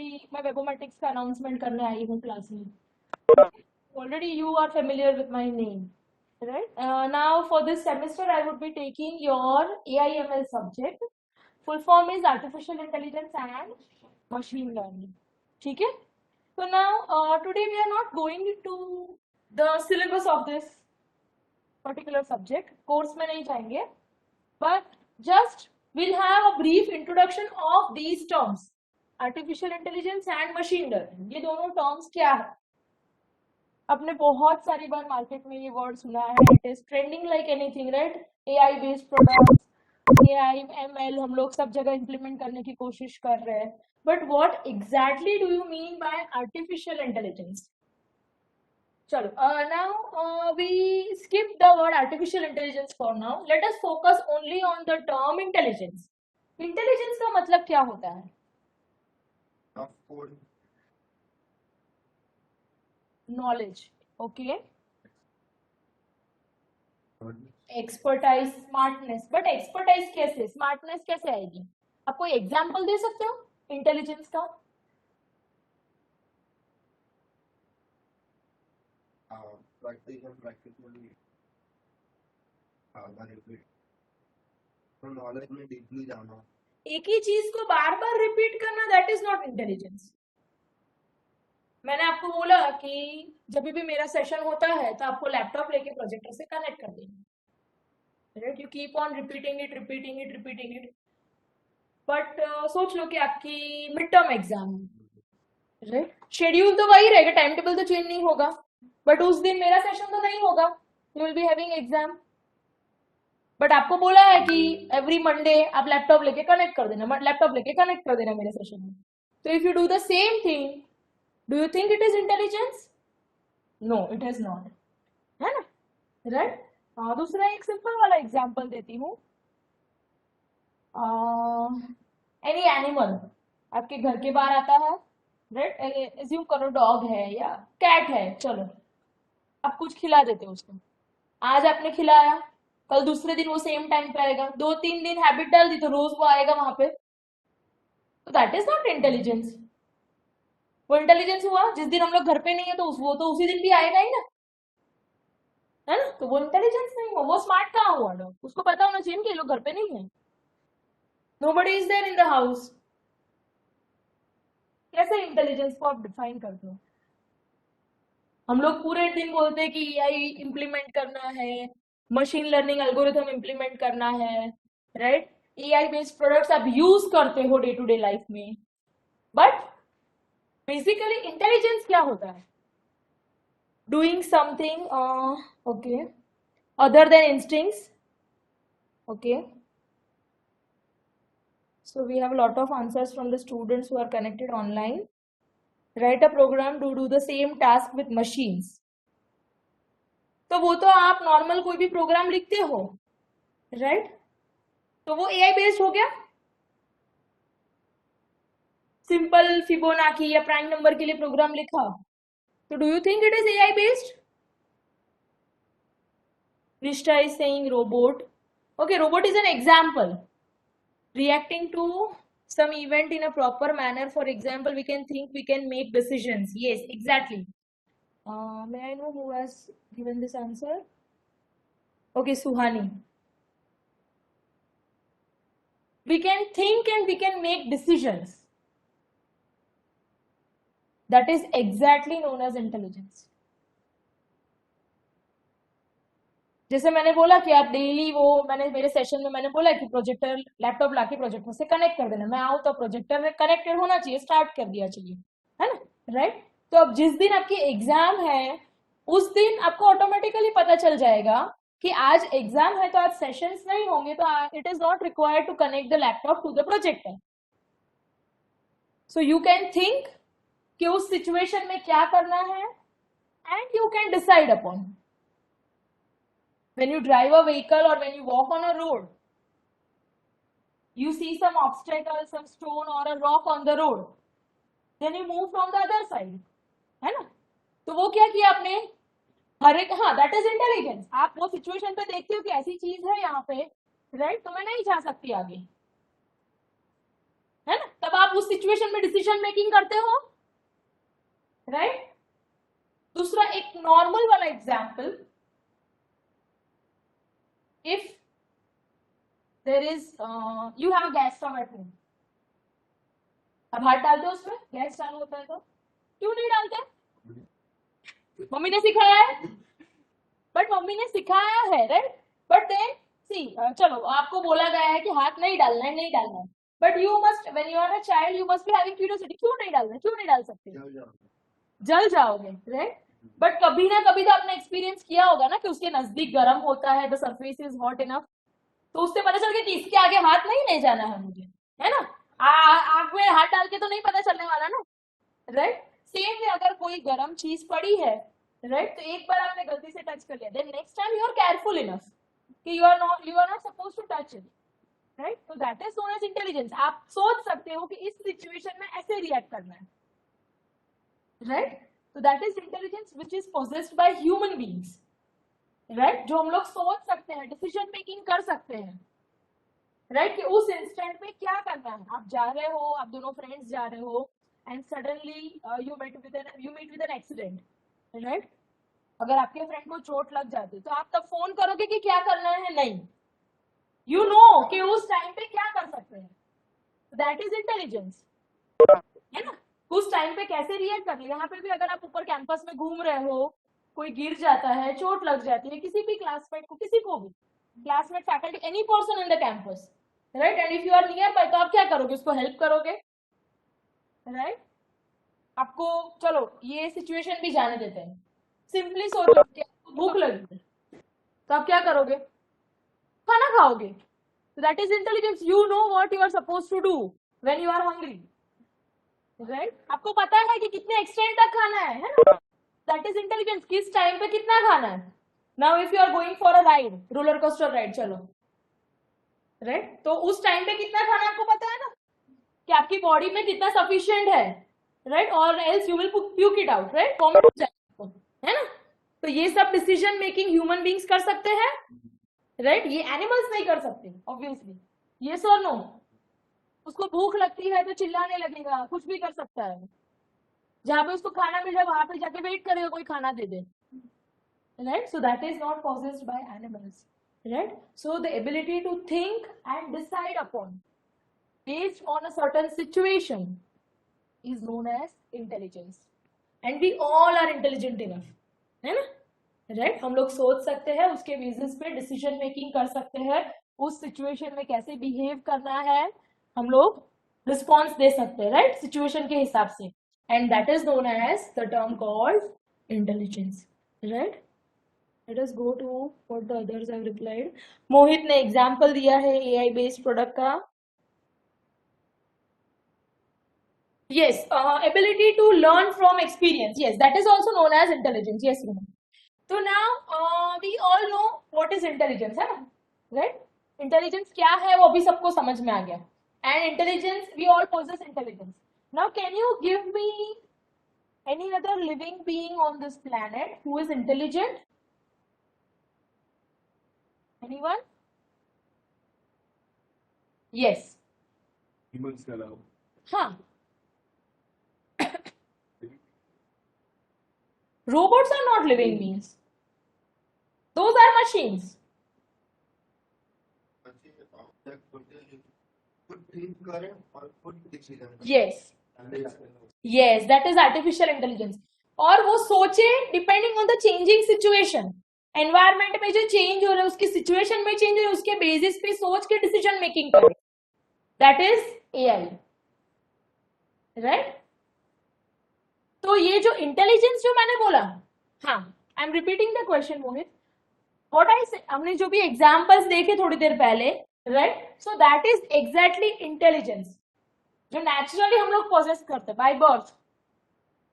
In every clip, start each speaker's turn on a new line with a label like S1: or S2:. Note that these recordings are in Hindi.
S1: ऑलरेडी मैं वेबोमेटिक्स का अनाउंसमेंट करने आई हूँ क्लास में. Already you are familiar with my name, right? Now for this semester I would be taking your AIML subject. Full form is Artificial Intelligence and Machine Learning. ठीक है? So now today we are not going into the syllabus of this particular subject. Course में नहीं जाएंगे, but just we'll have a brief introduction of these terms. Artificial Intelligence and Machine Learning. ये दोनों terms क्या है? आपने बहुत सारी बार मार्केट में ये वर्ड सुना है. It is trending like anything, right? AI based products, AI ML हम लोग सब जगह इंप्लीमेंट करने की कोशिश कर रहे हैं. But what exactly do you mean by artificial intelligence? चलो now we skip the word artificial intelligence for now. Let us focus only on the term intelligence. Intelligence का मतलब क्या होता है? Knowledge. Okay. Expertise, smartness. But expertise कैसे, स्मार्टनेस कैसे आएगी? आप कोई एग्जांपल दे सकते हो इंटेलिजेंस का?
S2: नॉलेज में डीपली जाना,
S1: एक ही चीज को बार बार रिपीट करना, दैट इज नॉट इंटेलिजेंस. मैंने आपको बोला कि जब भी मेरा सेशन होता है तो आपको लैपटॉप लेके प्रोजेक्टर से कनेक्ट कर देना, right? You keep on repeating it, repeating it, repeating it. But सोच लो कि आपकी मिड टर्म एग्जाम है, राइट? शेड्यूल तो वही रहेगा, टाइम टेबल तो चेंज नहीं होगा, बट उस दिन मेरा सेशन तो नहीं होगा. You will be having exam. But आपको बोला है कि एवरी मंडे आप लैपटॉप लेके कनेक्ट कर देना, लैपटॉप लेके कनेक्ट कर देना मेरे सेशन में. तो if you do the same thing, do you think it is intelligence? No, it is not, है ना, राइट? दूसरा एक सिंपल वाला एग्जांपल देती हूँ. एनी एनिमल आपके घर के बाहर आता है, राइट? एज्यूम करो डॉग है या कैट है, चलो आप कुछ खिला देते हो उसको. आज आपने खिलाया, कल दूसरे दिन वो सेम टाइम पे आएगा, 2-3 दिन हैबिट डाल दी तो रोज वो आएगा वहां पे. तो दैट इज नॉट इंटेलिजेंस. वो इंटेलिजेंस हुआ जिस दिन हम लोग घर पे नहीं है तो वो तो उसी दिन भी आएगा ही ना, है ना? तो वो इंटेलिजेंस नहीं हुआ. वो स्मार्ट कहाँ हुआ? डॉग, उसको पता होना चाहिए कि ये लोग घर पे नहीं है, nobody is there in the house. कैसे इंटेलिजेंस को आप डिफाइन करते हो? हम लोग पूरे दिन बोलते हैं कि एआई इंप्लीमेंट करना है, मशीन लर्निंग एल्गोरिथम इंप्लीमेंट करना है, राइट? एआई बेस्ड प्रोडक्ट्स आप यूज करते हो डे टू डे लाइफ में. बट बेसिकली इंटेलिजेंस क्या होता है? Doing something okay other than instincts. Okay, so we have a lot of answers from the students who are connected online. Write a program to do the same task with machines. तो वो तो आप नॉर्मल कोई भी प्रोग्राम लिखते हो, राइट? तो वो एआई बेस्ड हो गया. सिंपल फिबोनाची या प्राइम नंबर के लिए प्रोग्राम लिखा, तो do you think it is AI based? Rishta is saying robot. Okay, robot is an example. Reacting to some event in a proper manner. For example, we can think, we can make decisions. Yes, exactly. May I know who has given this answer? Okay, Suhani. We can think and we can make decisions. That is exactly known as intelligence. जैसे मैंने बोला कि आप डेली वो, मैंने मेरे सेशन में मैंने बोला कि प्रोजेक्टर, लैपटॉप लाके प्रोजेक्टर से कनेक्ट कर देना. मैं आऊँ तो प्रोजेक्टर में कनेक्टेड होना चाहिए, स्टार्ट कर दिया चाहिए, है ना, राइट? तो अब जिस दिन आपकी एग्जाम है उस दिन आपको ऑटोमेटिकली पता चल जाएगा कि आज एग्जाम है तो आज सेशंस नहीं होंगे, तो it is not required to connect the laptop to the projector. So you can think कि उस सिचुएशन में क्या करना है and you can decide upon. When you drive a vehicle or when you walk on a road, you see some obstacle, some stone or a rock on the road, then you move from the other side, है ना? तो वो क्या किया आपने? हर एक, हाँ, that is intelligence. आप वो सिचुएशन पे देखते हो कि ऐसी चीज है यहाँ पे, राइट? तो मैं नहीं जा सकती आगे, है ना, तब आप उस सिचुएशन में डिसीजन मेकिंग करते हो, राइट। दूसरा एक नॉर्मल वाला example, if there is you have a gas stove at home, अब हाथ डालते हो उसमें, गैस चालू होता है तो क्यों नहीं डालते? मम्मी ने सिखाया है, बट मम्मी ने सिखाया है, राइट। बट देन सी, चलो आपको बोला गया है कि हाथ नहीं डालना है, नहीं डालना है, but you must, when you are a child, you must be having curiosity, क्यों नहीं डालना, क्यों नहीं डाल सकते?
S2: जल जाओ।
S1: जल जाओगे, राइट। बट कभी ना कभी तो आपने एक्सपीरियंस किया होगा ना कि उसके नजदीक गर्म होता है, the surface is hot enough, तो उससे पता चल गया कि इसके आगे हाथ नहीं ले जाना है मुझे, है ना। आग में हाथ डाल के तो नहीं पता चलने वाला ना, राइट। सेम वे अगर कोई गर्म चीज पड़ी है, राइट, तो एक बार आपने गलती से टच कर लिया, then next time you are careful enough कि you are not suppose to touch it, right. तो that is known as intelligence. आप सोच सकते हो कि इस सिचुएशन में ऐसे रिएक्ट करना है, राइट। तो that is intelligence which is possessed by human beings, right. जो हम लोग सोच सकते हैं, डिसीजन मेकिंग कर सकते हैं, राइट, कि उस इंस्टेंट में क्या करना है। आप जा रहे हो, आप दोनों फ्रेंड्स जा रहे हो, and suddenly you meet with an accident, right. अगर आपके फ्रेंड को चोट लग जाती तो आप तब फोन करोगे कि क्या करना है? नहीं, यू नो कि उस टाइम पे क्या कर सकते हैं, दैट इज इंटेलिजेंस, है ना। उस टाइम पे कैसे रिएक्ट कर लिया। यहाँ पे भी अगर आप ऊपर कैंपस में घूम रहे हो, कोई गिर जाता है, चोट लग जाती है, किसी भी क्लासमेट को, किसी को भी, classmate, faculty, any person in the campus, right, and if you are near by, तो आप क्या करोगे? उसको हेल्प करोगे, राइट। आपको, चलो ये सिचुएशन भी जाने देते हैं, सिंपली सोचो कि आपको भूख लगी है, तो आप क्या करोगे? खाना खाओगे। That is intelligence, you know what you are suppose to do when you are hungry, right. आपको पता है कि कितने एक्सटेंड तक खाना है ना। दैट इज इंटेलिजेंस, किस टाइम पे कितना खाना है। Now if you are going for a ride, roller coaster ride, चलो, राइट, तो उस टाइम पे कितना खाना आपको पता है ना, कि आपकी बॉडी में कितना सफिशिएंट है, राइट, और एल्स यू विल पुक इट आउट, राइट, वॉमिट हो जाएगा, है ना। तो ये सब डिसीजन मेकिंग ह्यूमन बीइंग्स कर सकते हैं, राइट, ये एनिमल्स नहीं कर सकते ऑब्वियसली। यस और नो? उसको भूख लगती है तो चिल्लाने लगेगा, कुछ भी कर सकता है, जहां पे उसको खाना मिल जाए वहां पे जाके वेट करेगा कोई खाना दे दे, right? So that is not possessed by animals, right? So the ability to think and decide upon based on a certain situation is known as intelligence, and we all are intelligent enough, है ना, right? हम लोग सोच सकते हैं, उसके बेसिस पे डिसीजन मेकिंग कर सकते हैं, उस सिचुएशन में कैसे बिहेव करना है हम लोग रिस्पॉन्स दे सकते हैं, राइट, सिचुएशन के हिसाब से, and that is known as the term called intelligence, right. Let us go to what the others have replied. Mohit ने एग्जाम्पल दिया है AI बेस्ड प्रोडक्ट का. Yes, ability to learn from experience. Yes, that is also known as intelligence. Yes, Rohan. So now we all know what is intelligence, है ना, right? Intelligence क्या है वो भी सबको समझ में आ गया. And intelligence, we all possess intelligence. Now, can you give me any other living being on this planet who is intelligent? Anyone? Yes.
S2: Humans के अलावा
S1: हाँ. Robots are not living beings. Those are machines.
S2: खुद थिंक करें और खुद decision
S1: Yes. Yes, that is artificial intelligence. और वो सोचे depending on the changing situation. Environment में जो चेंज हो रहा है, उसकी सिचुएशन में चेंज हो रहा है, उसके बेसिस पे सोच के डिसीजन मेकिंग करे. That is AI, right. तो ये जो इंटेलिजेंस जो मैंने बोला, हाँ, I am repeating the question Mohit. What I say, हमने जो भी एग्जांपल्स देखे थोड़ी देर पहले, right, so that is exactly intelligence जो नेचुरली हम लोग पोजेस करते हैं by birth,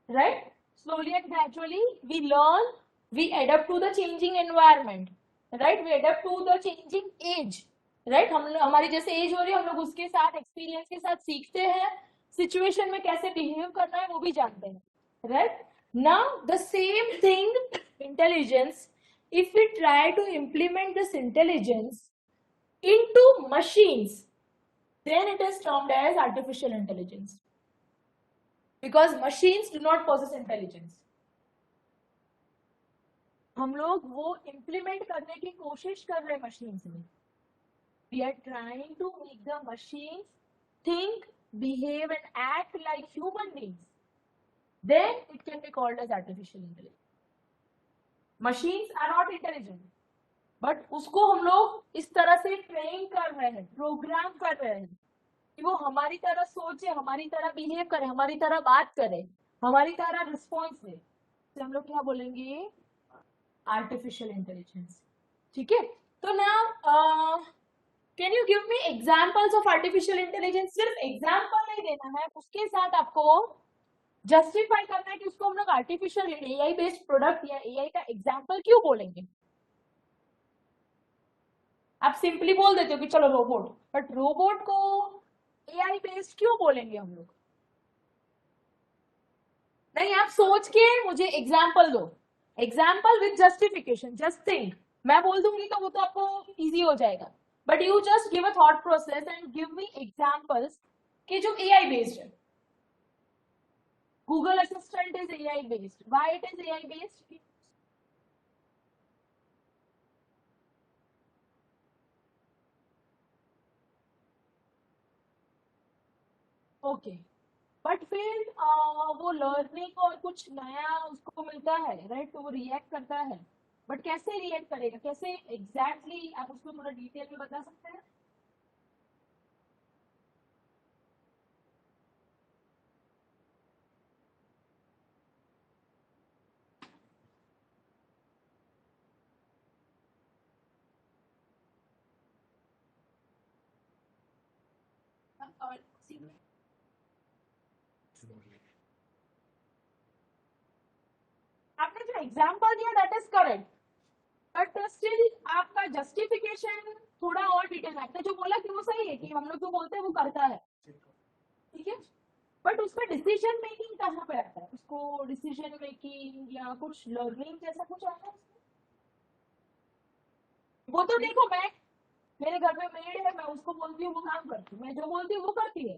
S1: right. Slowly and gradually we learn, we adapt to the changing environment, right, we adapt to the changing as, right. हम हमारी जैसे एज हो रही है, हम लोग उसके साथ एक्सपीरियंस के साथ सीखते हैं, सिचुएशन में कैसे बिहेव करना है वो भी जानते हैं, right. Now the same thing intelligence, if we try to implement this intelligence into machines, then it is termed as artificial intelligence. Because machines do not possess intelligence. हम लोग वो implement करने की कोशिश कर रहे हैं machines में. We are trying to make the machines think, behave and act like human beings. Then it can be called as artificial intelligence. Machines are not intelligent, but उसको हम लोग इस तरह से ट्रेन कर रहे हैं, प्रोग्राम कर रहे हैं कि वो हमारी तरह सोचे, हमारी तरह बिहेव करे, हमारी तरह बात करे, हमारी तरह रिस्पॉन्स दे. तो हम लोग क्या बोलेंगे? Artificial intelligence. ठीक है. तो now can you give me examples of artificial intelligence? सिर्फ एग्जांपल नहीं देना है, उसके साथ आपको जस्टिफाई करना है कि उसको हम लोग आर्टिफिशियल एआई बेस्ड प्रोडक्ट या एआई का एग्जांपल क्यों बोलेंगे. आप सिंपली बोल देते हो कि चलो रोबोट, बट रोबोट को एआई बेस्ड क्यों बोलेंगे हम लोग? नहीं, आप सोच के मुझे एग्जांपल दो, example with justification. Just think. मैं बोल दूंगी तो वो तो आपको इजी हो जाएगा, but you just give a thought process and give me examples कि जो एआई बेस्ड है. Google Assistant is AI based. Why it is AI based? Okay. But फिर वो लर्निंग और कुछ नया उसको मिलता है, राइट? तो वो रिएक्ट करता है, बट कैसे रिएक्ट करेगा, कैसे एग्जैक्टली आप उसको थोड़ा डिटेल में बता सकते हैं? आपने जो एग्जांपल दिया that is correct, but still आपका जस्टिफिकेशन थोड़ा और डिटेल में. आपने जो बोला कि वो सही है कि हम लोग जो बोलते हैं वो करता है, ठीक है, बट उसमें डिसीजन मेकिंग कहाँ पे आता है? उसको डिसीजन मेकिंग या कुछ लर्निंग जैसा कुछ आता है उसमें? वो तो देखो, मैं मेरे घर में मेड है, मैं उसको बोलती हूँ वो काम करती है, मैं जो बोलती हूँ वो करती है,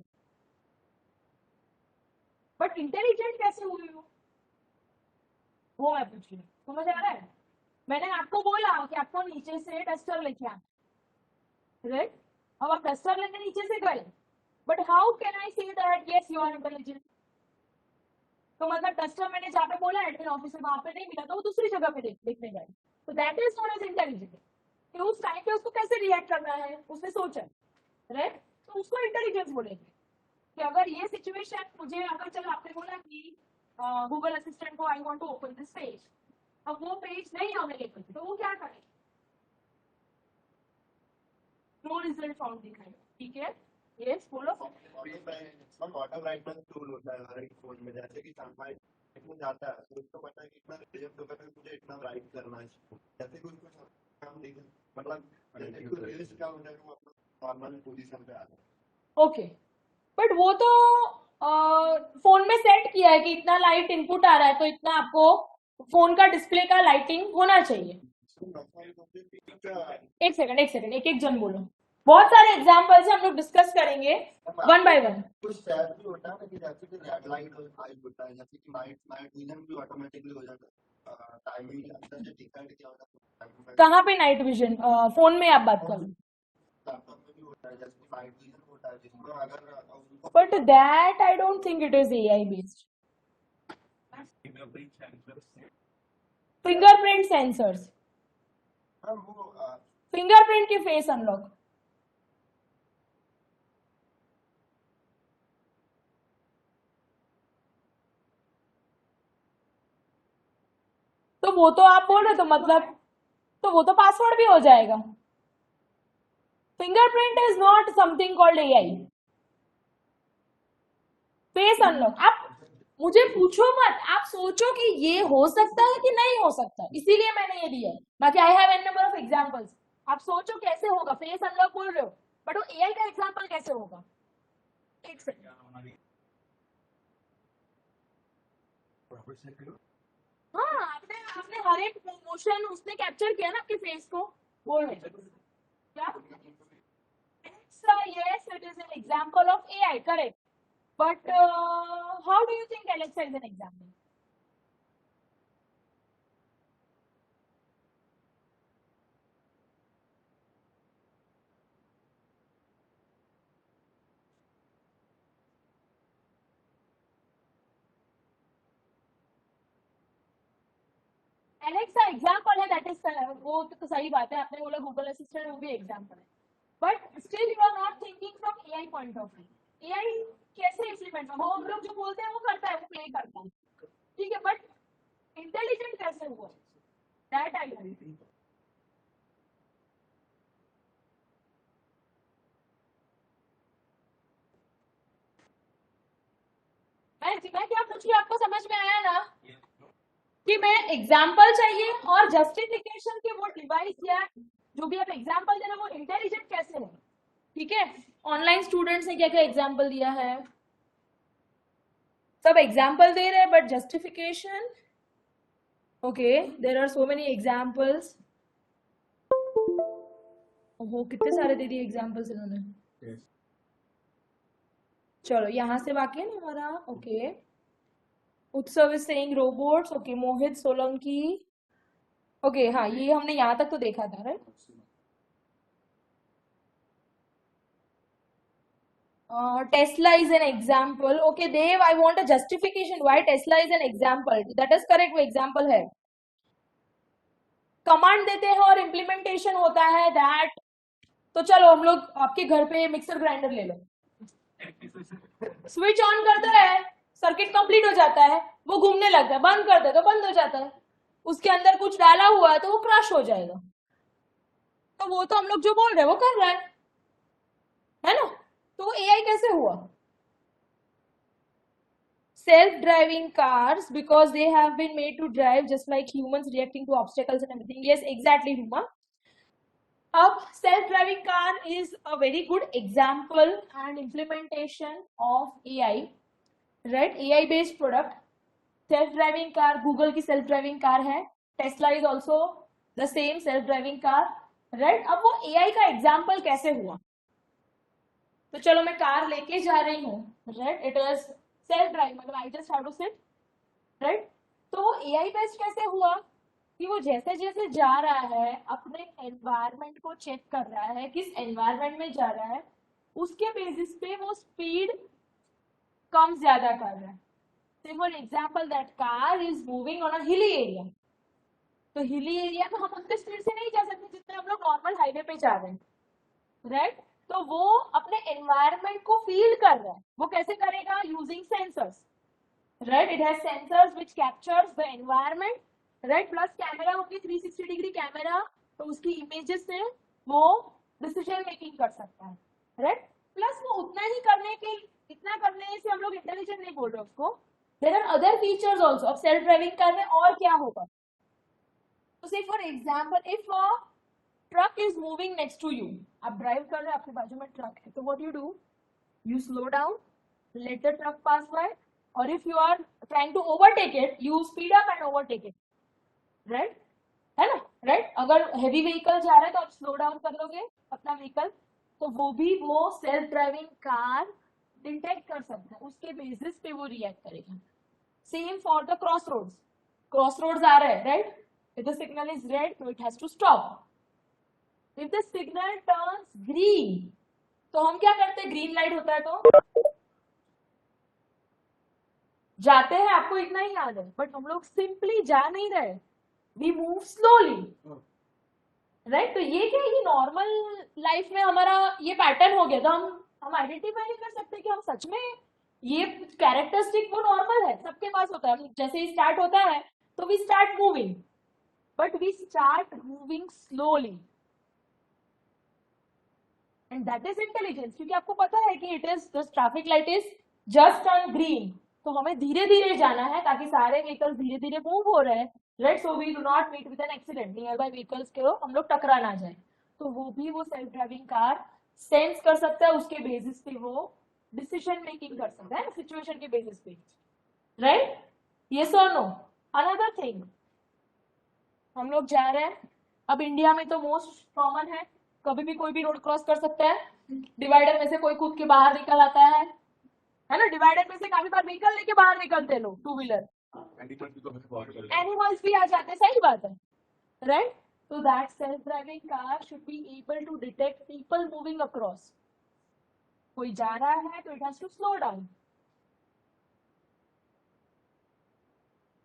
S1: बट इंटेलिजेंट कैसे हुई वो मैं पूछ रही हूँ. समझ आ रहा है? मैंने आपको बोला कि आपको नीचे से डस्टर लेके आना, राइट? अब आप डस्टर लेने नीचे से गए, but how can I say that yes you are intelligent? तो मतलब डस्टर मैंने जहाँ पे बोला एडमिन ऑफिस में, वहां पे नहीं मिला तो वो दूसरी जगह पे देखने गए. तो that is not as intelligent. कि उस टाइम पे उसको कैसे रिएक्ट करना है उसने सोचा, राइट? तो उसको इंटेलिजेंस बोलेंगे कि अगर ये सिचुएशन मुझे, अगर चलो आपने बोला कि गूगल असिस्टेंट को I want to open this page, अब वो पेज नहीं अवेलेबल, तो वो क्या करे? नो रिजल्ट फाउंड दिखाएगा. ठीक है, यस बोलो.
S2: ऑटो राइटर टूल होता है हर एक फोन में. जैसे कि सनलाइट में जाता है तो उसको पता है कि इतना रिजल्ट होगा तो मुझे इतना राइट करना है. जैसे कि उसको काम नहीं कर, मतलब रिजल्ट क्या हो जाएगा, वो अपना नॉर्मल पोजीशन पे आ जाए.
S1: ओके, बट वो तो फोन में सेट किया है कि इतना लाइट इनपुट आ रहा है तो इतना आपको फोन का डिस्प्ले का लाइटिंग होना चाहिए. एक सेकंड एक एक जन बोलो. बहुत सारे एग्जांपल्स हम लोग डिस्कस करेंगे वन बाय वन.
S2: कुछ स्टैट भी होता है ना कि जैसे कि रेड लाइट और लाइट होता है, जैसे कि नाइट विजन भी ऑटोमेटिकली हो जाता है. टाइमिंग के अंदर से डिसाइड किया होता है.
S1: कहाँ पे नाइट विजन? फोन में आप बात करो.
S2: लैपटॉप में भी होता है, जैसे कि नाइट विजन होता है जिसमें अगर
S1: but that I don't think it is AI based. Fingerprint sensors,
S2: वो
S1: फिंगरप्रिंट की फेस अनलॉक. तो वो तो आप बोल रहे, तो मतलब तो वो तो पासवर्ड भी हो जाएगा. Fingerprint is not something called AI. Face unlock आप मुझे पूछो मत, आप सोचो कि ये हो सकता है कि नहीं हो सकता, इसीलिए मैंने ये दिया है. बाकी I have an number of examples. आप सोचो कैसे होगा. फेस अनलॉक बोल रहे हो, बट वो एआई का एग्जांपल कैसे होगा? एक सेकंड. हाँ, आपने आपने हर एक मोशन उसने कैप्चर किया ना आपके फेस को. बोल रहे क्या? Yes yes, it is an example of AI, correct. But how do you think Alexa is an example? Alexa example है, दैट इज वो तो सही बात है, आपने बोला गूगल असिस्टेंट वो भी एग्जाम्पल है, but still you are not thinking from AI point of view. AI कैसे इम्प्लीमेंट, वो हम लोग जो बोलते हैं वो करता है, वो प्ले करता है, ठीक है, बट इंटेलिजेंट कैसे हुआ, दैट आई वांट। मैं क्या पूछ रही हूँ, आपको समझ में आया ना कि मैं एग्जाम्पल चाहिए और जस्टिफिकेशन के वो डिवाइस या जो भी आप एग्जाम्पल दे रहे हो वो इंटेलिजेंट कैसे है, ठीक है। ऑनलाइन स्टूडेंट्स ने क्या क्या एग्जाम्पल दिया है, सब एग्जाम्पल दे रहे हैं but justification, okay there are so many examples. वो कितने सारे दे दिए एग्जाम्पल्स इन्होंने। चलो यहाँ से बाकी है ना हमारा, ओके उत्सव is saying robots, okay Mohit Solanki, okay हाँ ये हमने यहाँ तक तो देखा था, right. Tesla is an example. Okay, Dev, I want a justification why Tesla is an example. That is correct, वो example है। कमांड देते हैं और इम्प्लीमेंटेशन होता है दैट, तो चलो हम लोग आपके घर पे मिक्सर ग्राइंडर ले लो, स्विच ऑन करता है, सर्किट कंप्लीट हो जाता है, वो घूमने लगता है, बंद कर दे तो बंद हो जाता है, उसके अंदर कुछ डाला हुआ है तो वो क्रश हो जाएगा, तो वो तो हम लोग जो बोल रहे हैं वो कर रहा है ना। तो एआई कैसे हुआ, self-driving cars because they have been made to drive just like humans reacting to obstacles and everything. Yes, exactly, Huma. अब self-driving car is a very good example and implementation of AI, right? AI based product. Self-driving car, Google की self-driving car है, Tesla is also the same self-driving car, right? अब वो AI का example कैसे हुआ, तो चलो मैं कार लेके जा रही हूँ, right? It was self-driving, मतलब I just have to sit, right? तो AI बेस्ड कैसे हुआ कि वो जैसे जैसे जा रहा है अपने एनवायरनमेंट को चेक कर रहा है, किस एनवायरनमेंट में जा रहा है, उसके बेसिस पे वो स्पीड कम ज्यादा कर रहा है। से for example that car is moving on a hilly area, तो हिली एरिया में हम उतने स्पीड से नहीं जा सकते जितने हम लोग नॉर्मल हाईवे पे जा रहे हैं, राइट। तो वो अपने एनवायरनमेंट को फील कर रहा है, वो कैसे करेगा, using sensors, right, it has sensors which captures the environment, right, plus camera, वो अपनी 360 डिग्री कैमरा, तो उसकी इमेजेस से वो डिसीजन मेकिंग कर सकता है, right, प्लस वो उतना ही करने के, इतना करने से हम लोग इंटेलिजेंट नहीं बोल रहे उसको, there are other features also. अब सेल्फ ड्राइविंग कार में और क्या होगा, तो say for example if a truck is moving next to you, आप ड्राइव कर रहे हैं, आपके बाजू में ट्रक है, तो what you do, you slow down, let the truck pass by, or if you are trying to overtake it, you speed up and overtake it, right, है ना, right। अगर heavy vehicle जा रहा है तो आप slow down कर लोगे अपना vehicle, तो वो भी वो self driving car detect कर सकता है, उसके basis पे वो react करेगा। Same for the crossroads आ रहा है, right, if the signal is red so it has to stop, if the signal turns green तो हम क्या करते हैं, ग्रीन लाइट होता है तो जाते हैं, आपको इतना ही याद है, बट हम लोग सिंपली जा नहीं रहे, वी मूव स्लोली, राइट। तो ये क्या, ये नॉर्मल लाइफ में हमारा ये पैटर्न हो गया, तो हम आइडेंटिफाई नहीं कर सकते कि हम सच में ये कैरेक्टरिस्टिक वो नॉर्मल है, सबके पास होता है, जैसे ही स्टार्ट होता है तो we start moving, but we start moving slowly, and that is intelligence, क्योंकि आपको पता है कि it is the traffic light is just on green, तो हमें धीरे धीरे जाना है ताकि सारे व्हीकल्स धीरे धीरे मूव हो रहे हैं, right, so we do not meet with an accident, near by vehicles के हम लोग टकरा ना जाए, तो वो भी वो सेल्फ ड्राइविंग कार सेंस कर सकता है, उसके बेसिस पे वो डिसीजन मेकिंग कर सकता है सिचुएशन के बेसिस पे, राइट, यस और नो। अनदर थिंग, हम लोग जा रहे हैं, अब इंडिया में तो मोस्ट कॉमन है, कभी भी कोई भी रोड क्रॉस कर सकता है, डिवाइडर में से कोई कूद के बाहर निकल आता है ना? डिवाइडर में से काफी बार व्हीकल लेके बाहर निकलते हैं लोग, टू व्हीलर, एनिमल्स भी आ जाते हैं, सही बात है, right? So that self-driving car should be able to detect people moving across. कोई जा रहा है तो it has to slow down,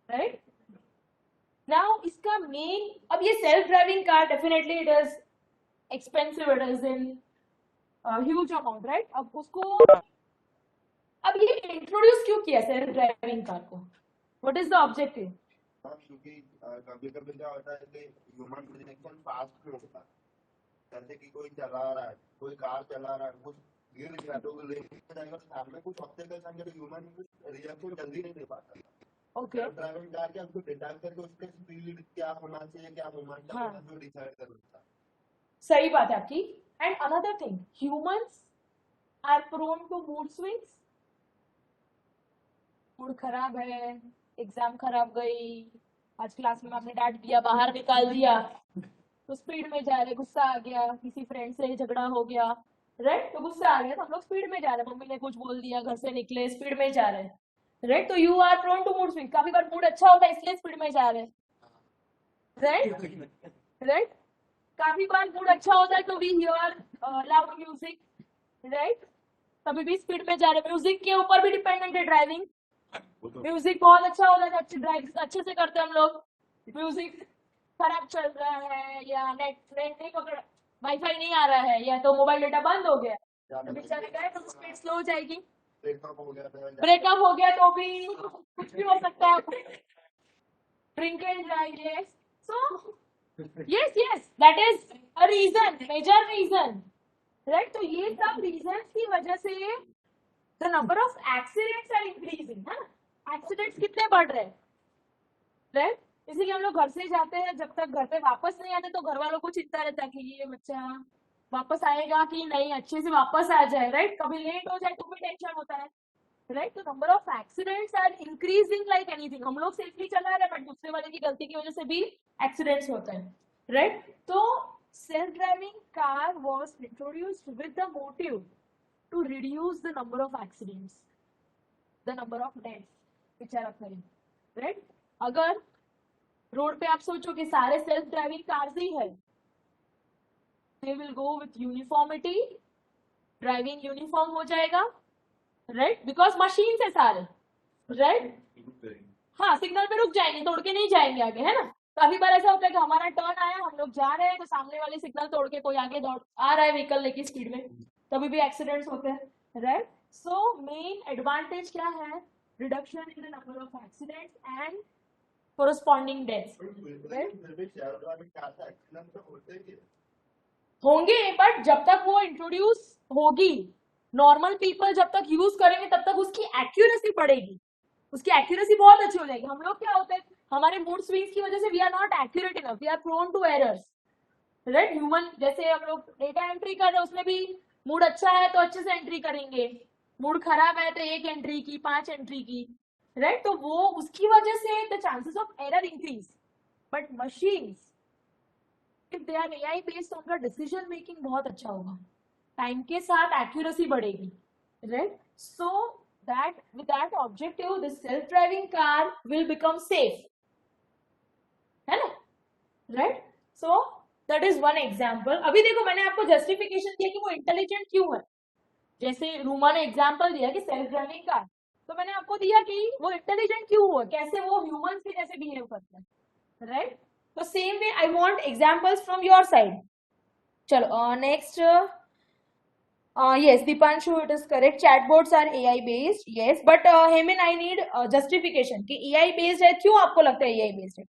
S1: right? Now इसका main, अब ये self-driving car definitely it is expensive, it is in huge amount, right? अब उसको, अब ये इंट्रोड्यूस क्यों किया सेल्फ ड्राइविंग कार को? What is the objective?
S2: क्योंकि कभी कभी क्या होता है कि ह्यूमन कनेक्शन फास्ट में होता है, जैसे कि कोई चला रहा है, कोई कार चला रहा है, कुछ गिर गया तो लेके जाएगा, तो सामने कुछ ऑब्स्टेकल्स आएंगे तो ह्यूमन कुछ रिएक्शन जल्दी नहीं दे पाता।
S1: ओके,
S2: ड्राइविंग कार के हमको डिटेक्ट करके उसके स्पीड क्या होना चाहिए, क्या मोमेंटम
S1: हाँ,
S2: होना चाहिए, डिसाइड कर देता है।
S1: सही बात है आपकी। And another thing, humans are prone to mood swings. Mood खराब है, एग्जाम खराब गई, आज क्लास में आपने डांट दिया, बाहर निकाल दिया, तो स्पीड में जा रहे, गुस्सा आ गया, किसी फ्रेंड से झगड़ा हो गया, राइट? तो गुस्सा आ गया तो हम लोग स्पीड में जा रहे हैं, मम्मी ने कुछ बोल दिया, घर से निकले, स्पीड में जा रहे हैं, राइट? तो you are prone to mood swing. काफी बार मूड अच्छा होता है इसलिए स्पीड में जा रहे हैं, राइट? राइट? काफी बार मूड अच्छा होता है तो we hear loud music, right? कभी भी स्पीड में जा रहे हैं, म्यूजिक के ऊपर भी डिपेंडेंट है ड्राइविंग। म्यूजिक बहुत अच्छा होता है तो अच्छी ड्राइव अच्छे से करते हैं हम लोग। म्यूजिक खराब चल रहा है या नेट नेट नहीं पकड़, वाईफाई नहीं आ रहा है या तो मोबाइल डेटा बंद हो गया तो बेचारे गए तो स्पीड स्लो हो जाएगी।
S2: ब्रेकअप हो गया
S1: तो भी कुछ भी हो सकता है। Drink and drive, yes, so yes that is a reason, major reason, right? तो ये सब रीजन की वजह से the number of accidents are increasing, है ना? एक्सीडेंट्स कितने बढ़ रहे हैं, राइट? इसीलिए हम लोग घर से जाते हैं, जब तक घर पे वापस नहीं आते तो घर वालों को चिंता रहता है कि ये बच्चा वापस आएगा कि नहीं, अच्छे से वापस आ जाए, राइट? कभी लेट हो जाए तो भी टेंशन होता है, राइट? तो number of accidents are increasing like anything. हम लोग सेफली चला रहे हैं बट दूसरे वाले की गलती की वजह से भी एक्सीडेंट्स होते हैं, राइट? तो self driving car was introduced with the motive to reduce the number of accidents, the number of deaths which are occurring, right? अगर रोड पे आप सोचो कि सारे सेल्फ ड्राइविंग कार्स ही है, they will go with uniformity, driving uniform हो जाएगा, राइट? बिकॉज मशीन है सारे, राइट? हाँ, सिग्नल पे रुक जाएंगे, तोड़ के नहीं जाएंगे आगे, है ना? काफी बार ऐसा होता है कि हमारा टर्न आया, हम लोग जा रहे हैं तो सामने वाले सिग्नल तोड़ के कोई आगे दौड़ आ रहा है व्हीकल लेके स्पीड में, तभी भी एक्सीडेंट्स होते हैं, राइट? सो मेन एडवांटेज क्या है? Reduction in the number of accidents and corresponding deaths, होंगे, बट जब तक वो इंट्रोड्यूस होगी, नॉर्मल पीपल जब तक यूज करेंगे तब तक उसकी एक्यूरेसी बढ़ेगी, उसकी एक्यूरेसी बहुत अच्छी हो जाएगी। हम लोग क्या होते हैं, हमारे मूड स्विंग्स की वजह से we are not accurate enough, we are prone to errors, right? Human जैसे हम लोग डेटा एंट्री कर रहे हैं, उसमें भी मूड अच्छा है तो अच्छे से एंट्री करेंगे, मूड खराब है तो 1 एंट्री की, 5 एंट्री की, राइट? तो वो उसकी वजह से the chances of error increase. But machines if they are AI based, तो उनका डिसीजन मेकिंग बहुत अच्छा होगा, टाइम के साथ एक्यूरेसी बढ़ेगी, right? So that with that objective this self driving car will become safe, है ना? right? so that is one example. अभी देखो मैंने आपको जस्टिफिकेशन दिया कि वो इंटेलिजेंट क्यों है, जैसे रूमा ने एग्जांपल दिया कि सेल्फ ड्राइविंग कार, तो मैंने आपको दिया कि वो इंटेलिजेंट क्यों हुआ, कैसे वो ह्यूमंस के जैसे बिहेव करते हैं, राइट? तो same way I want examples from your side. चलो next, yes, Dipanshu, it is correct. Chatbots are AI based, yes, but Hemin, I need justification कि AI based है, क्यों आपको लगता है AI based है?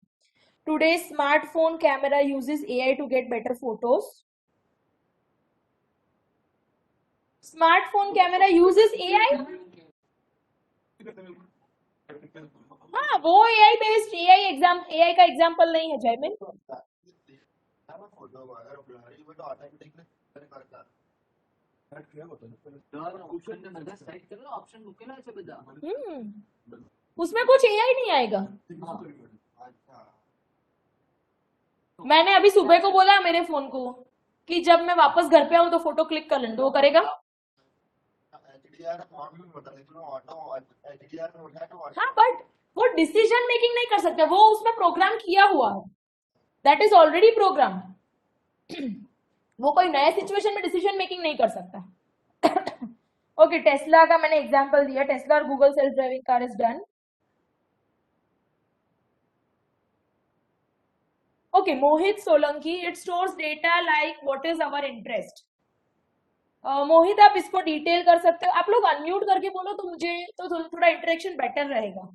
S1: Today's smartphone camera uses AI to get better photos. Smartphone camera uses AI? हाँ, वो AI based, AI का एग्जाम्पल नहीं है जयमिन। उसमें कुछ AI नहीं आएगा। मैंने अभी सुबह को बोला मेरे फोन को कि जब मैं वापस घर पे आऊं तो फोटो क्लिक कर लें, तो वो करेगा?
S2: HDR ऑन भी होता है, लेकिन ऑटो HDR में होता है तो
S1: हाँ, बट वो डिसीजन मेकिंग नहीं कर सकता, वो उसमें प्रोग्राम किया हुआ है, दैट इज ऑलरेडी प्रोग्राम। वो कोई नए सिचुएशन में डिसीजन मेकिंग नहीं कर सकता। ओके, टेस्ला का मैंने एग्जांपल दिया, टेस्ला और Google self driving car is done. Okay, Mohit Solanki, it stores data like what is our interest. Mohit आप इसको डिटेल कर सकते हो, आप लोग अनम्यूट करके बोलो तो मुझे तो थोड़ा इंटरेक्शन बेटर रहेगा।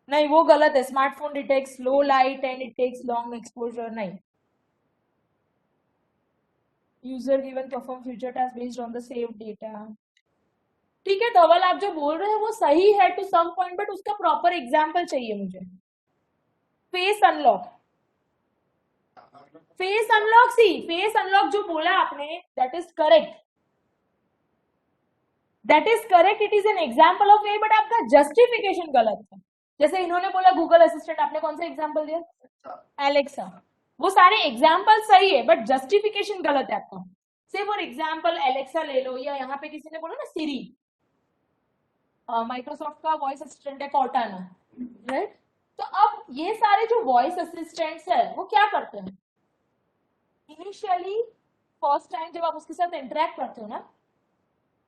S1: नहीं, वो गलत है, smartphone detects low light and it takes long exposure, नहीं। User given perform future task based on the save data. ठीक है धवल, आप जो बोल रहे हैं वो सही है टू सम पॉइंट, बट उसका प्रॉपर एग्जांपल चाहिए मुझे। फेस अनलॉक, फेस अनलॉक, सी फेस अनलॉक जो बोला आपने that is correct, that is correct, it is an example of A, but आपका जस्टिफिकेशन गलत है। जैसे इन्होंने बोला गूगल असिस्टेंट, आपने कौन सा एग्जाम्पल दिया? एलेक्सा। वो सारे एग्जाम्पल सही है बट जस्टिफिकेशन गलत है आपका। से फॉर एग्जाम्पल एलेक्सा ले लो, या यहाँ पे किसी ने बोला ना सिरी, माइक्रोसॉफ्ट का वॉइस असिस्टेंट है कॉर्टाना, राइट? तो अब ये सारे जो वॉइस असिस्टेंट्स है वो क्या करते हैं? इनिशियली फर्स्ट टाइम जब आप उसके साथ इंटरेक्ट करते हो ना,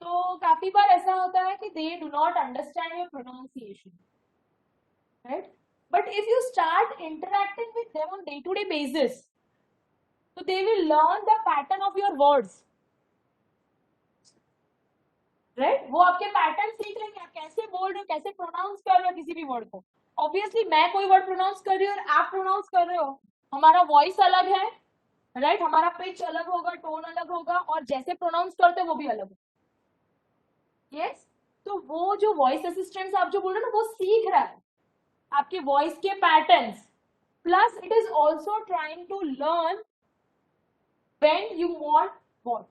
S1: तो काफी बार ऐसा होता है कि they do not understand your pronunciation, right? But if you start interacting with them on day-to-day basis, so they will learn the pattern of your words, right? वो आपके पैटर्न सीख लेंगे, आप कैसे बोल रहे हो, कैसे प्रोनाउंस कर रहे हो किसी भी वर्ड को। ऑब्वियसली मैं कोई वर्ड प्रोनाउंस कर रही हूँ और आप प्रोनाउंस कर रहे हो, हमारा वॉइस अलग है, राइट? हमारा पिच अलग होगा, टोन अलग होगा, और जैसे प्रोनाउंस करते हो वो भी अलग होगा। यस, तो वो जो वॉइस असिस्टेंट्स आप जो बोल रहे हो ना, वो सीख रहा है आपके वॉइस के patterns, plus it is also trying to learn when you want what.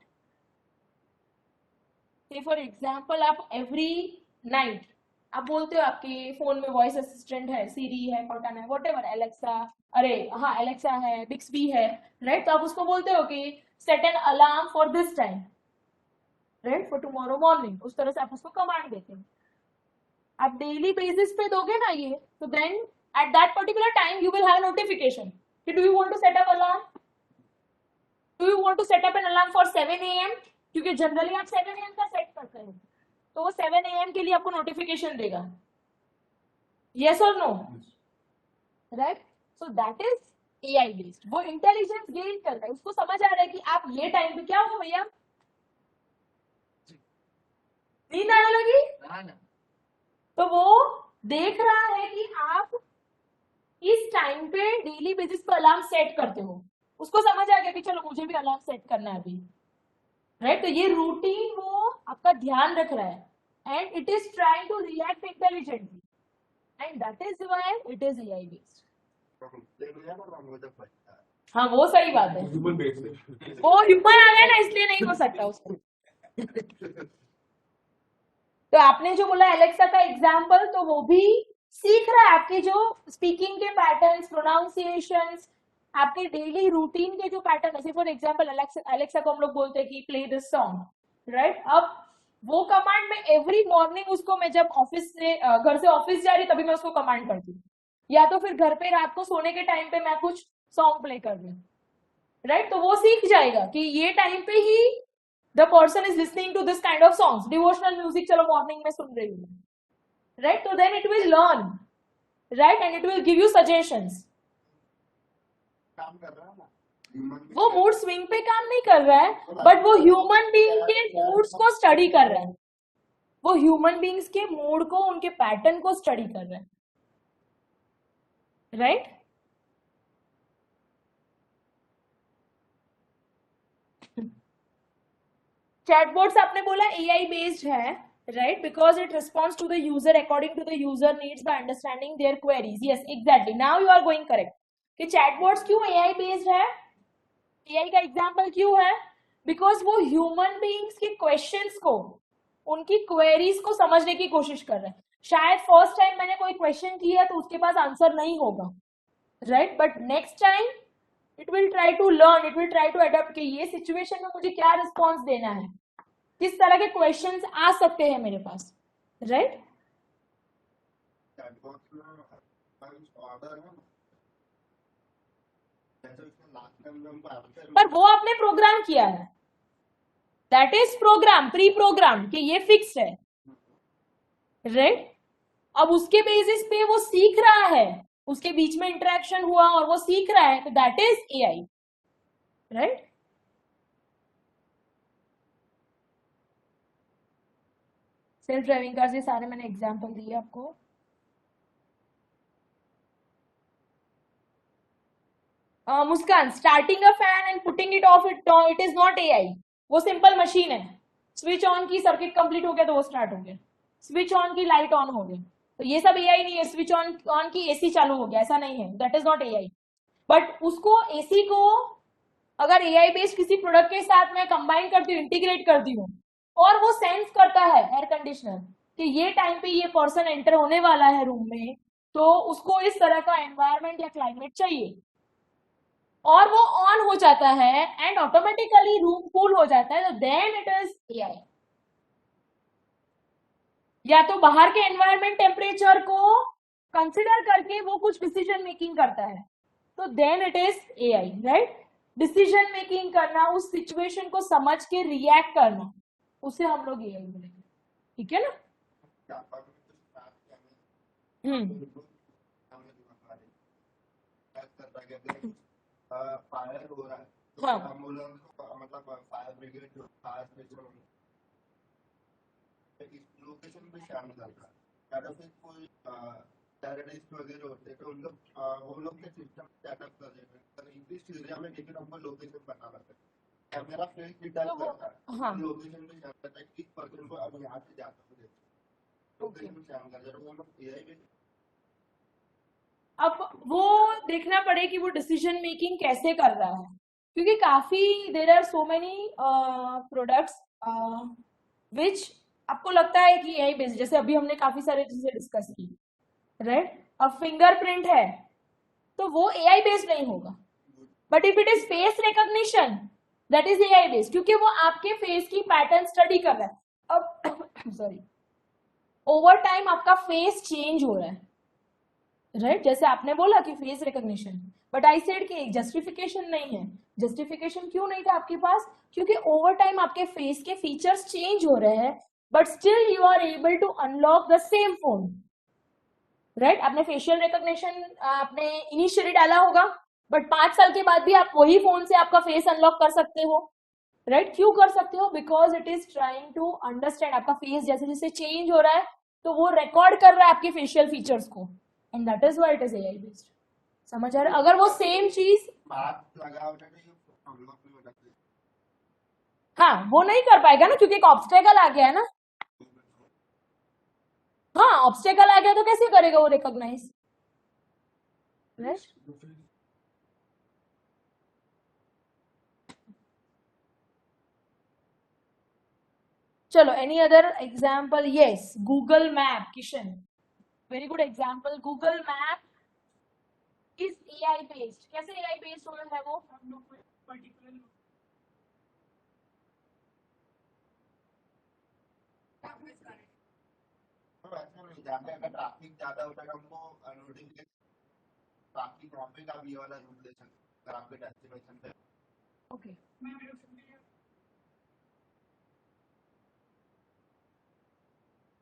S1: Say for example आप एवरी नाइट आप बोलते हो आपके फोन में वॉइस असिस्टेंट है, सीरी है, कॉर्टाना है, व्हाटएवर, एलेक्सा, अरे हाँ एलेक्सा है, बिक्सबी है, राइट? तो आप उसको बोलते हो कि set N alarm for this time, right, for tomorrow morning, उस तरह से आप उसको कमांड देते हो। आप डेली बेसिस पे दोगे ना ये, तो then at that particular time you will have notification कि do you want to set up alarm, do you want to set up an alarm for 7 AM, क्योंकि जनरली आप 7 AM का सेट करते हो, तो वो 7 AM के लिए आपको नोटिफिकेशन देगा, यस और no, right? So that is AI based, वो इंटेलिजेंस गेन कर रहा है, उसको समझ आ रहा है कि आप ये टाइम पे क्या हो भैया, नींद आने लगी, तो वो देख रहा है कि आप इस टाइम पे डेली बेसिस पे अलार्म सेट करते हो, उसको समझ आ गया कि चलो मुझे भी अलार्म सेट करना है अभी, राइट? तो ये रूटीन वो आपका ध्यान रख रहा है and it is trying to react intelligently, and that is why it is AI based. हाँ, वो सही बात है,
S2: ह्यूमन बेस्ड,
S1: वो ह्यूमन आ गया ना, इसलिए नहीं हो सकता उसको। तो आपने जो बोला एलेक्सा का एग्जाम्पल, तो वो भी सीख रहा है आपके जो स्पीकिंग के पैटर्न्स, प्रोनाउंसिएशंस, आपके डेली रूटीन के जो पैटर्न है। फॉर एग्जाम्पल एलेक्सा को हम लोग बोलते हैं कि प्ले दिस सॉन्ग, राइट? अब वो कमांड में एवरी मॉर्निंग उसको, मैं जब ऑफिस से घर से ऑफिस जा रही तभी मैं उसको कमांड करती हूँ, या तो फिर घर पे रात को सोने के टाइम पे मैं कुछ सॉन्ग प्ले कर रही हूँ, राइट? तो वो सीख जाएगा कि ये टाइम पे ही the person is listening to this kind of songs, devotional music चलो मॉर्निंग में सुन रही हूँ, right? तो then it will learn, right? and it will give you suggestions।
S2: काम कर रहा है ना,
S1: वो मूड स्विंग पे काम नहीं कर रहा है, बट वो ह्यूमन बीइंग के मूड्स को स्टडी कर रहा है, वो ह्यूमन बीइंग्स के मूड को, उनके पैटर्न को स्टडी कर रहा है, राइट? चैटबॉट्स आपने बोला AI बेस्ड है, right? Because it responds to the user according to the user needs by understanding their queries. Yes, exactly. Now you are going correct. कि चैटबॉट्स क्यों AI बेस्ड है, AI का एग्जाम्पल क्यों है? बिकॉज वो ह्यूमन बीइंग्स के क्वेश्चंस को, उनकी क्वेरीज को समझने की कोशिश कर रहे हैं। शायद फर्स्ट टाइम मैंने कोई क्वेश्चन किया तो उसके पास आंसर नहीं होगा, right, but next time it will try to learn, it will try to adopt कि ये सिचुएशन में मुझे क्या रिस्पॉन्स देना है, किस तरह के क्वेश्चंस आ सकते हैं मेरे पास, राइट।
S2: चैटबॉक्स में ऑर्डर है जैसे उसमें लास्ट टाइम में हमको आंसर
S1: पर वो आपने प्रोग्राम किया है, that is program, pre program कि ये फिक्स है, राइट। अब उसके बेसिस पे वो सीख रहा है, उसके बीच में इंटरेक्शन हुआ और वो सीख रहा है, तो that is AI, right. Self driving cars ये सारे मैंने एग्जांपल दिए आपको। Muskan, starting a fan and putting it off, it is not AI, वो सिंपल मशीन है, स्विच ऑन की, सर्किट कंप्लीट हो गया तो वो स्टार्ट हो गया, स्विच ऑन की, लाइट ऑन हो गई, तो ये सब एआई नहीं है। स्विच ऑन की, एसी चालू हो गया, ऐसा नहीं है, that is not AI. But उसको, एसी को अगर एआई बेस्ड किसी प्रोडक्ट के साथ मैं कंबाइन करती हूँ, इंटीग्रेट करती हूँ, और वो सेंस करता है एयर कंडीशनर कि ये टाइम पे ये पर्सन एंटर होने वाला है रूम में, तो उसको इस तरह का एनवायरमेंट या क्लाइमेट चाहिए, और वो ऑन हो जाता है एंड ऑटोमेटिकली रूम कूल हो जाता है, तो देन इट इज एआई। या तो बाहर के एनवायरमेंट टेम्परेचर को कंसिडर करके वो कुछ डिसीजन मेकिंग करता है, तो then it is AI, right. Decision making करना, उस सिचुएशन को समझ के रिएक्ट करना, उसे हम लोग एआई बोलेंगे, ठीक है ना।
S2: जापान में कुछ स्टार्ट किया
S1: हम्म,
S2: बिल्कुल हमने दिमाग कर रहा है कि फायर हो रहा है तो
S1: हाँ,
S2: एम्बुलेंस को मतलब फायर ब्रिगेड जो फायर स्टेशन इस लोकेशन पे शामिल करता है, या फिर कोई टेररिस्ट वगैरह होते हैं तो उन लोग वो लोग के सिस्टम सेटअप कर देते हैं तो इस एरिया में लेकिन हमको लोकेशन पता लगता है, कैमरा फेस डिटेक्ट
S1: तो वो,
S2: करता है,
S1: हाँ,
S2: लोकेशन पे शामिल करता है किस पर्सन को अब यहाँ से जाता है लोकेशन में शामिल करता है, तो वो लोग एआई में
S1: अब वो देखना पड़े कि वो डिसीजन मेकिंग कैसे कर रहा है, क्योंकि काफी there are so many products which आपको लगता है कि एआई बेस्ड, जैसे अभी हमने काफी सारे चीजें डिस्कस की, राइट। अब फिंगरप्रिंट है तो वो एआई बेस्ड नहीं होगा, but if it is face recognition, that is AI based, क्योंकि वो आपके फेस की पैटर्न स्टडी कर रहा है। अब सॉरी, ओवर टाइम आपका फेस चेंज हो रहा है, राइट, जैसे आपने बोला कि face recognition, but I said कि जस्टिफिकेशन नहीं है। जस्टिफिकेशन क्यों नहीं था आपके पास, क्योंकि ओवर टाइम आपके फेस के फीचर्स चेंज हो रहे हैं, but still you are able to unlock the same phone, right. आपने फेशियल रिकॉग्निशन आपने इनिशियली डाला होगा, बट 5 साल के बाद भी आप वही फोन से आपका फेस अनलॉक कर सकते हो, राइट। क्यों कर सकते हो, because it is trying to understand आपका फेस जैसे जैसे चेंज हो रहा है, तो वो रिकॉर्ड कर रहा है आपके फेशियल फीचर्स को, and that is why it is AI based. समझ आ रहा है। अगर वो सेम चीज,
S2: मास्क लगा होता है तो हम लोग नहीं होता है।
S1: हाँ, वो नहीं कर पाएगा ना, क्योंकि एक ऑब्स्टेकल आ गया है ना। हाँ, ऑब्स्टेकल आ गया तो कैसे करेगा वो रिकॉग्नाइज, राइट। चलो, any other example, yes, Google map, Kishan, very good example. Google map is AI based, कैसे एआई बेस्ड हो रहा है वो, हम लोग पर्टिकुलर
S2: तो ऐसा नहीं जाते अगर ट्रैफिक ज्यादा होता है तो हमको नोटिफिकेशन ट्रैफिक वहाँ पे का भी ये वाला रूट ले सकते हैं अगर आपके डेस्टिनेशन पे
S1: ओके।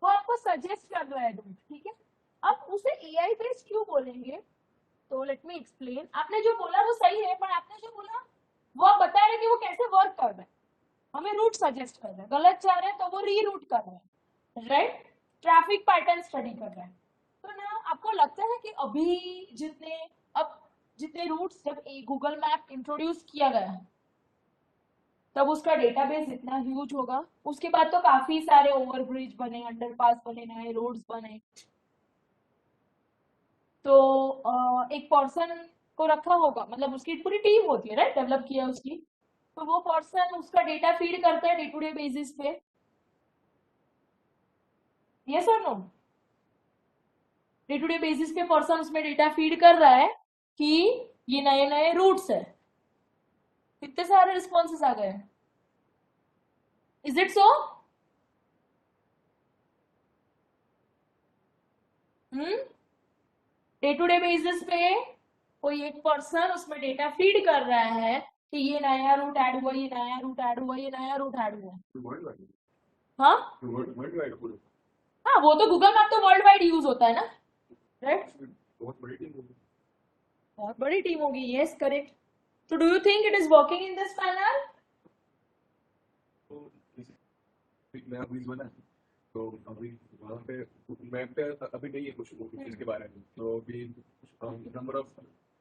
S1: वो आपको सजेस्ट कर रहा है रूट, ठीक है। अब उसे एआई बेस्ड क्यों बोलेंगे, तो लेट मी एक्सप्लेन। आपने जो बोला वो सही है, पर आपने जो बोला वो आप बता रहे कि वो कैसे वर्क कर रहा है, हमें रूट सजेस्ट कर रहा है, गलत जा रहे हैं तो वो रीरूट कर रहा है, राइट। ट्रैफिक पैटर्न स्टडी कर रहा है। तो ना आपको लगता है कि अभी जितने, अब जितने रूट्स जब गूगल मैप इंट्रोड्यूस किया गया तब उसका डेटाबेस इतना ह्यूज होगा, उसके बाद तो काफी सारे ओवरब्रिज बने, अंडरपास बने, नए रोड्स बने, तो एक पर्सन को रखा होगा, मतलब उसकी पूरी टीम होती है, राइट, डेवलप किया उसकी, तो वो पर्सन उसका डेटा फीड करता है डे टू डे बेसिस पे, यस और no. Day to day basis पे पर्सन उसमें डेटा फीड कर रहा है कि ये नए नए रूट्स है। कितने सारे रिस्पॉन्सेस आ गए। Is it so? Day to day basis पे कोई एक पर्सन उसमें डेटा फीड कर रहा है कि ये नया रूट ऐड हुआ, ये नया रूट ऐड हुआ, ये नया रूट ऐड हुआ। हाँ हाँ, वो तो गूगल मैप तो वर्ल्ड वाइड यूज होता है ना, राइट? बहुत बड़ी टीम होगी, yes correct. So do you think it is working in this manner?
S3: नया ब्रिज बना तो अभी वहाँ पे मैप पे अभी नहीं है कुछ इसके बारे में, तो अभी नंबर ऑफ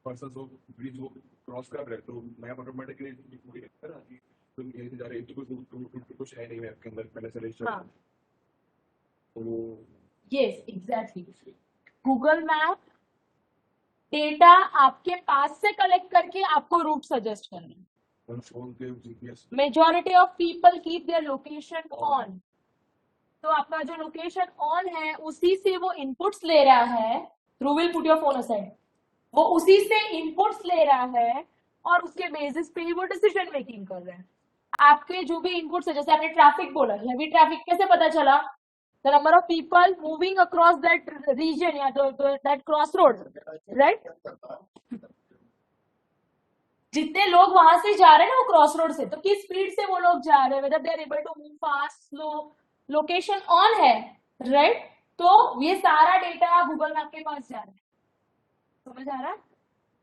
S3: पर्सन वो ब्रिज वो क्रॉस कर रहे हैं, तो मैप ऑटोमेटिकली लगता है ना कि तुम यहीं से जा रहे हो, कुछ है नहीं मैप के अंदर पहले से रजिस्टर।
S1: हाँ,
S3: तो
S1: yes exactly. Google map data आपके पास से कलेक्ट करके आपको रूट सजेस्ट कर रहे हैं।
S3: फोन के GPS
S1: majority of people keep their location on, तो आपका जो लोकेशन ऑन है उसी से वो इनपुट्स ले रहा है। Through will put your phone aside. वो उसी से इनपुट्स ले रहा है और उसके बेसिस पे ही वो डिसीजन मेकिंग कर रहा है। आपके जो भी इनपुट्स है, जैसे आपने ट्रैफिक बोला, हैवी ट्रैफिक कैसे पता चला? The number of people moving across that region या दैट क्रॉस रोड, राइट? जितने लोग वहां से जा रहे हैं ना वो क्रॉस रोड से, तो किस स्पीड से वो लोग जा रहे हैं, whether they are able to move fast slow, location on है, राइट? तो ये सारा डेटा गूगल मैप के पास जा रहा है। समझ आ रहा है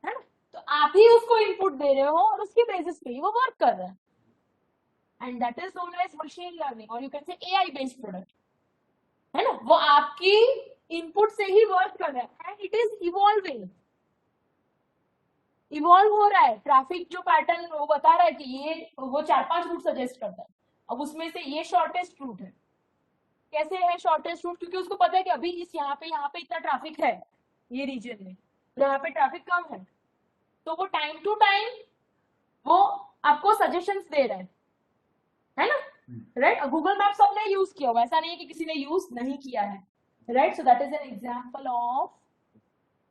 S1: ना? तो आप ही उसको इनपुट दे रहे हो और उसके बेसिस पे ही वो वर्क कर रहा है। And that is known as machine learning, और you can say AI based product, है ना? वो आपकी इनपुट से ही वर्क कर रहा है and it is evolving, evolve हो रहा है। ट्रैफिक जो पैटर्न वो बता रहा है कि ये वो 4-5 रूट सजेस्ट करता है, अब उसमें से ये शॉर्टेस्ट रूट है। कैसे है शॉर्टेस्ट रूट? क्योंकि उसको पता है कि अभी इस यहाँ पे इतना ट्रैफिक है ये रीजन में, यहाँ पे ट्रैफिक कम है, तो वो टाइम टू टाइम वो आपको सजेशंस दे रहा है ना? राइट? गूगल मैप सबने यूज किया हुआ, ऐसा नहीं है कि किसी ने यूज नहीं किया है, right? So that is an example of,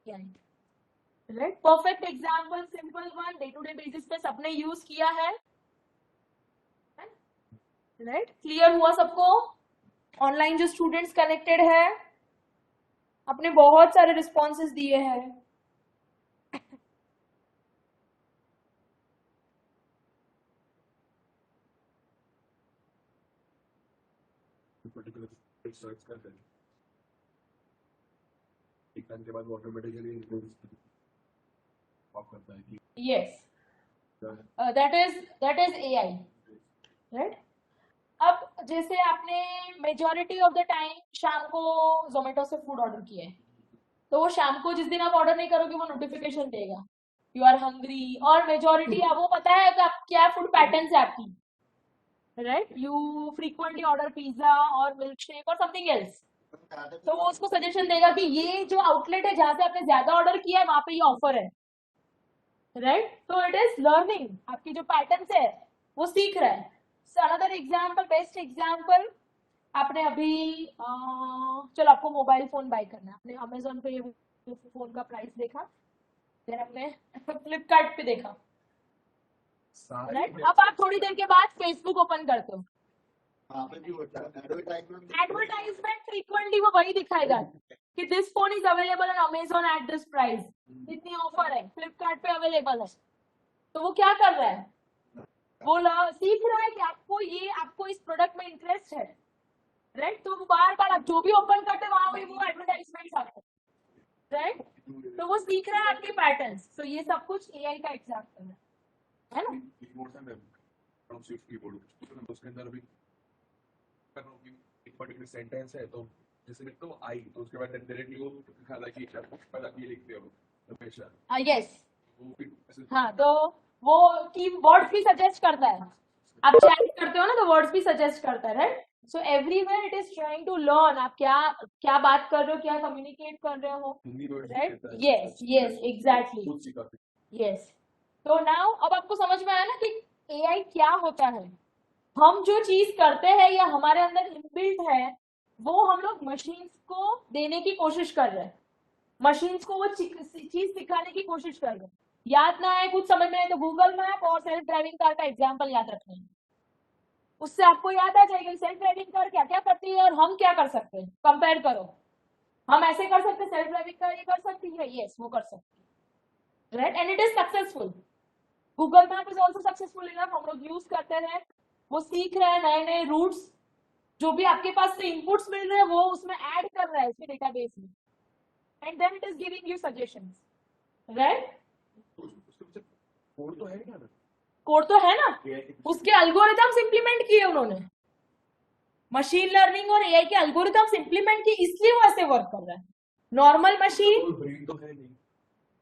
S1: right? Perfect example, simple one, day to day basis पे सबने यूज किया है, राइट? क्लियर हुआ सबको? ऑनलाइन जो स्टूडेंट्स कनेक्टेड है अपने बहुत सारे रिस्पॉन्सेस दिए हैं।
S3: पर्टिकुलर सर्च करते हैं, एक टाइम के बाद वो ऑटोमेटिकली पॉप करता है कि
S1: yes, that is AI, right? अब जैसे आपने मेजॉरिटी ऑफ द टाइम शाम को जोमेटो से फूड ऑर्डर किया है, तो वो शाम को जिस दिन आप ऑर्डर नहीं करोगे वो नोटिफिकेशन देगा यू आर हंग्री, और मेजॉरिटी वो पता है कि आप क्या फूड पैटर्न है आपकी, right? You frequently order pizza और मिल्क शेक और समथिंग एल्स, तो वो उसको सजेशन देगा कि ये जो आउटलेट है जहां से आपने ज्यादा ऑर्डर किया है वहां पे ये ऑफर है, राइट? तो इट इज लर्निंग, आपकी जो पैटर्न्स है वो सीख रहा है। अनदर एग्जाम्पल, बेस्ट एग्जाम्पल, आपने अभी चलो आपको मोबाइल फोन बाय करना है, आपने अमेजोन पे फोन का प्राइस देखा, फिर आपने फ्लिपकार्ट पे देखा, राइट? अब आप थोड़ी देर के बाद फेसबुक ओपन करते हो, एडवर्टाइजमेंट फ्रीक्वेंटली वो वही दिखाएगा कि this phone is available on Amazon at this price, इतनी ऑफर है, फ्लिपकार्ट पे अवेलेबल है। तो वो क्या कर रहा है? वो सीख रहा है कि आपको इस प्रोडक्ट में इंटरेस्ट है, राइट? तो बार बार आप जो भी ओपन करते हैं वहां पे वो एडवर्टाइजमेंट आते हैं, राइट? तो वो सीख रहा है आपके पैटर्न्स। तो ये सब कुछ एआई का एग्जांपल है ना?
S3: उसके अंदर अभी कर रहा हूँ कि एक पर्टिकुलर सेंटेंस है, तो जैसे लिखता हूँ आई, तो उसके बाद डायरेक्टली वो हालांकि ये लिखते हो हमेशा,
S1: यस,
S3: वो फिर ऐसे
S1: हाँ, तो वो की वर्ड्स भी सजेस्ट करता है, आप चैट करते हो ना तो वर्ड्स भी सजेस्ट करता है, right? So everywhere it is trying to learn आप क्या क्या बात कर रहे हो, क्या कम्युनिकेट कर रहे हो,
S3: Hindi word
S1: right? Yes yes exactly,
S3: खुद सीखा फिर।
S1: यस। तो नाउ अब आपको समझ में आया ना कि एआई क्या होता है। हम जो चीज करते हैं या हमारे अंदर इनबिल्ट है वो हम लोग मशीन्स को देने की कोशिश कर रहे हैं, मशीन्स को वो चीज सिखाने की कोशिश कर रहे हैं। याद ना आए, कुछ समझ में आए तो गूगल मैप और सेल्फ ड्राइविंग कार का एग्जाम्पल याद रखना है, उससे आपको याद आ जाएगा सेल्फ ड्राइविंग कार क्या क्या करती है और हम क्या कर सकते हैं। कंपेयर करो, हम ऐसे कर सकते हैं, सेल्फ ड्राइविंग कार ये कर सकती है, यस वो कर सकती है, right, and it is successful. Google map is also successful enough, हम लोग यूज करते हैं, वो सीख रहे हैं नए नए रूट्स, जो भी आपके पास से इनपुट्स मिल रहे हैं वो उसमें ऐड कर रहा है उसके डेटाबेस में, and then it is giving you suggestions, right.
S3: तो उसके पीछे कोड तो है क्या ना?
S1: कोड तो है ना,
S3: AI के
S1: उसके एल्गोरिथम्स इंप्लीमेंट किए उन्होंने, मशीन लर्निंग और एआई के एल्गोरिथम्स इंप्लीमेंट किए, इसलिए वो ऐसे वर्क कर रहा है। नॉर्मल मशीन
S3: ब्रेन तो है नहीं।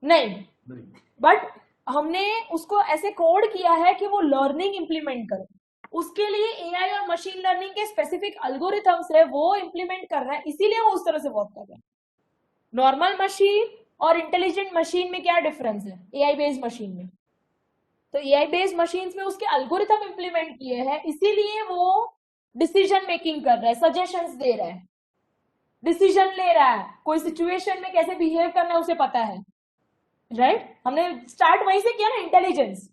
S1: नहीं,
S3: नहीं।
S1: बट हमने उसको ऐसे कोड किया है कि वो लर्निंग इंप्लीमेंट करे, उसके लिए एआई और मशीन लर्निंग के स्पेसिफिक एल्गोरिथम्स है वो इंप्लीमेंट कर रहा है, इसीलिए वो उस तरह से वर्क कर रहा है। नॉर्मल मशीन और इंटेलिजेंट मशीन में क्या डिफरेंस है एआई बेस्ड मशीन में? तो एआई बेस्ड मशीन्स में उसके एल्गोरिथम इंप्लीमेंट किए हैं, इसीलिए वो डिसीजन मेकिंग कर रहा है, सजेशंस दे रहा है, डिसीजन ले रहा है, कोई सिचुएशन में कैसे बिहेव करना है उसे पता है, राइट। हमने स्टार्ट वहीं से किया ना, इंटेलिजेंस,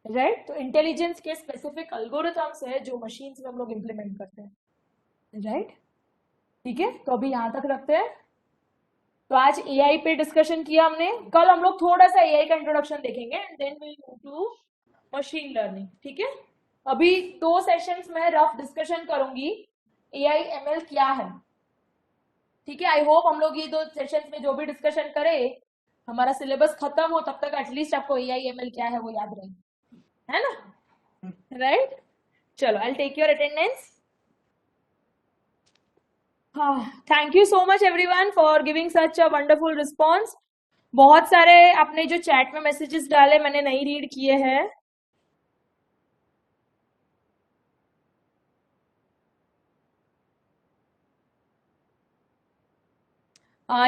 S1: राइट। तो इंटेलिजेंस के स्पेसिफिक एल्गोरिथम्स है जो मशीन्स में हम लोग इंप्लीमेंट करते हैं, राइट। ठीक है, तो अभी यहां तक रखते हैं। तो आज एआई पे डिस्कशन किया हमने, कल हम लोग थोड़ा सा एआई का इंट्रोडक्शन देखेंगे and then will move to machine learning, ठीक है। अभी 2 सेशंस में रफ डिस्कशन करूंगी एआई एमएल क्या है, ठीक है। आई होप हम लोग ये 2 सेशंस में जो भी डिस्कशन करें हमारा सिलेबस खत्म हो तब तक एटलीस्ट आपको एआई एमएल क्या है वो याद रहे, है ना, राइट। चलो, I take your attendance. Thank you so much everyone for giving such a wonderful response. बहुत सारे आपने जो चैट में मैसेजेस डाले मैंने नहीं रीड किए हैं।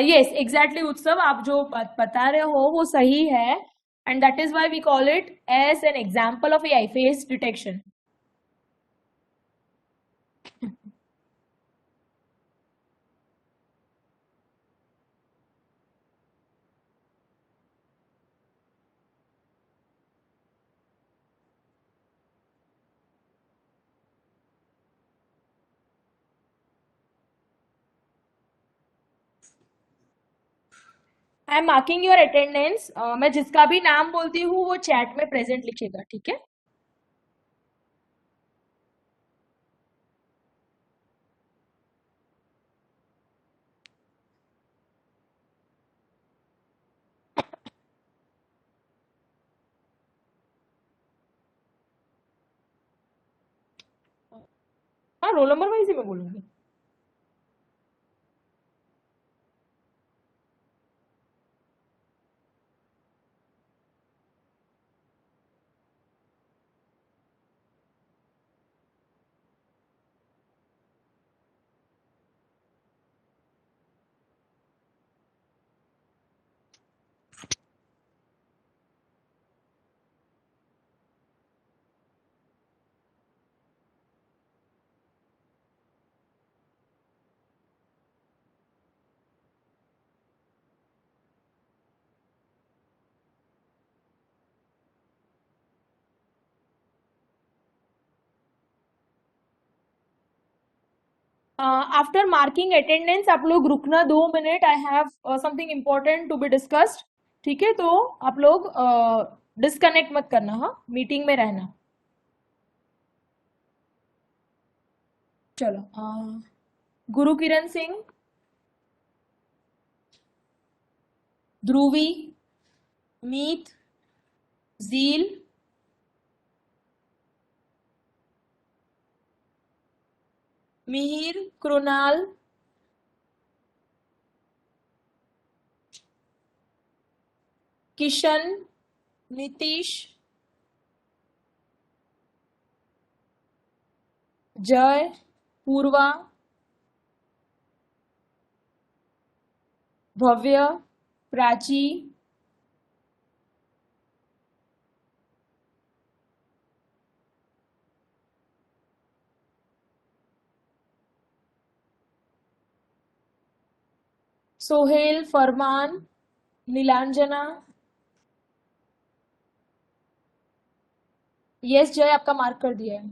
S1: यस एग्जैक्टली उत्सव, आप जो बता रहे हो वो सही है, and that is why we call it as an example of AI face detection. I am marking your attendance, मैं जिसका भी नाम बोलती हूँ वो चैट में प्रेजेंट लिखेगा, ठीक है। हाँ, रोल नंबर वाइज ही मैं बोलूंगी। आफ्टर मार्किंग अटेंडेंस आप लोग रुकना 2 minute, I have something important to be discussed, ठीक है। तो आप लोग डिस्कनेक्ट मत करना, हाँ, मीटिंग में रहना। चलो, गुरु किरण सिंह, ध्रुवी, मीत, जील, मिहिर, कृणाल, किशन, नीतीश, जय, पूर्वा, भव्य, प्राची, सोहेल, फरमान, नीलांजना। यस जय, आपका मार्क कर दिया है।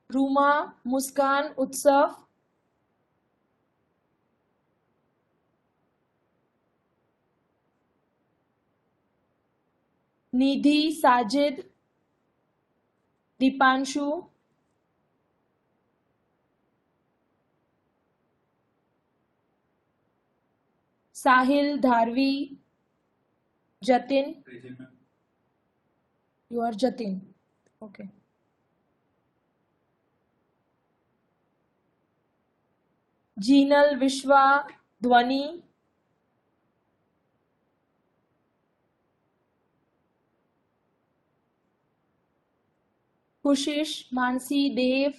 S1: Ruma, Muskan, Utsav, Nidhi, Sajid, Deepanshu, Sahil, Dharvi, Jatin. You are Jatin, okay. Jinal, Vishwa, Dhvani, Khushish, Mansi, Dev,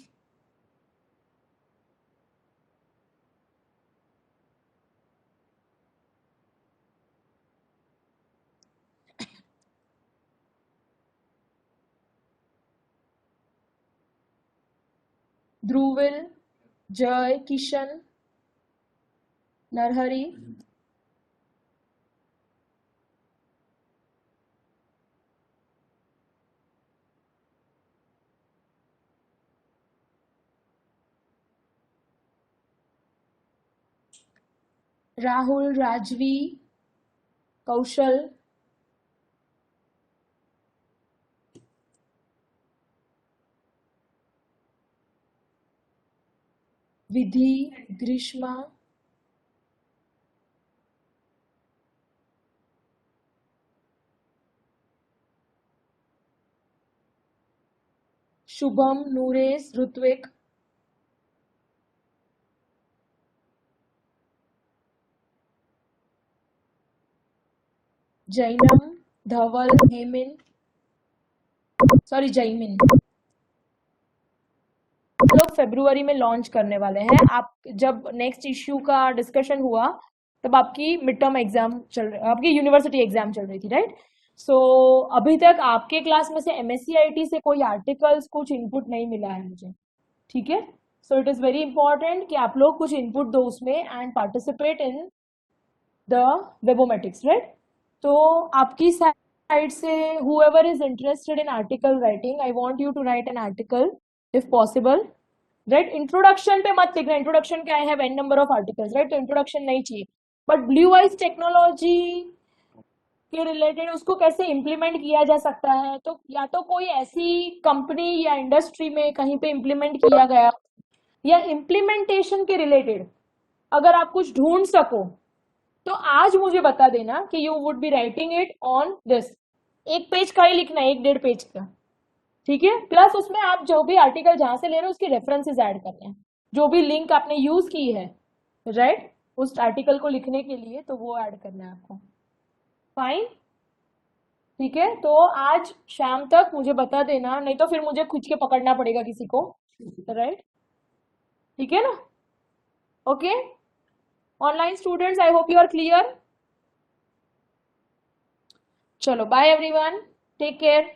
S1: Dhruvil, Jay, Kishan, Narhari, Rahul, Rajvi, Kaushal, Vidhi, Grishma, Shubham, Nooresh, Ritvik, Jainam, Dhaval, Hemin, sorry Jaimin. हम लोग फरवरी में लॉन्च करने वाले हैं। आप जब नेक्स्ट इश्यू का डिस्कशन हुआ तब आपकी मिड टर्म एग्जाम चल रही, आपकी यूनिवर्सिटी एग्जाम चल रही थी, राइट? सो अभी तक आपके क्लास में से MSc से कोई आर्टिकल्स कुछ इनपुट नहीं मिला है मुझे, ठीक है? So it is very important कि आप लोग कुछ इनपुट दो उसमें and participate in the webometrics, right? तो आपकी साइड से whoever is interested in article writing, I want you to write an article if possible, right? Introduction पे मत लिखना, इंट्रोडक्शन के I have n number of articles, right? तो इंट्रोडक्शन नहीं चाहिए, बट ब्लू आइज टेक्नोलॉजी के रिलेटेड उसको कैसे इम्प्लीमेंट किया जा सकता है, तो या तो कोई ऐसी कंपनी या इंडस्ट्री में कहीं पे इम्प्लीमेंट किया गया, या इम्प्लीमेंटेशन के रिलेटेड अगर आप कुछ ढूंढ सको तो आज मुझे बता देना कि you would be writing it on this. एक पेज का ही लिखना है, 1-1.5 पेज का, ठीक है? प्लस उसमें आप जो भी आर्टिकल जहां से ले रहे हो उसके रेफरेंसेस ऐड करने हैं, जो भी लिंक आपने यूज की है, राइट, उस आर्टिकल को लिखने के लिए, तो वो ऐड करना है आपको। फाइन, ठीक है? तो आज शाम तक मुझे बता देना, नहीं तो फिर मुझे खुद के पकड़ना पड़ेगा किसी को, राइट? ठीक है ना? Okay, online students, I hope you are clear. चलो, बाय एवरीवन, टेक केयर।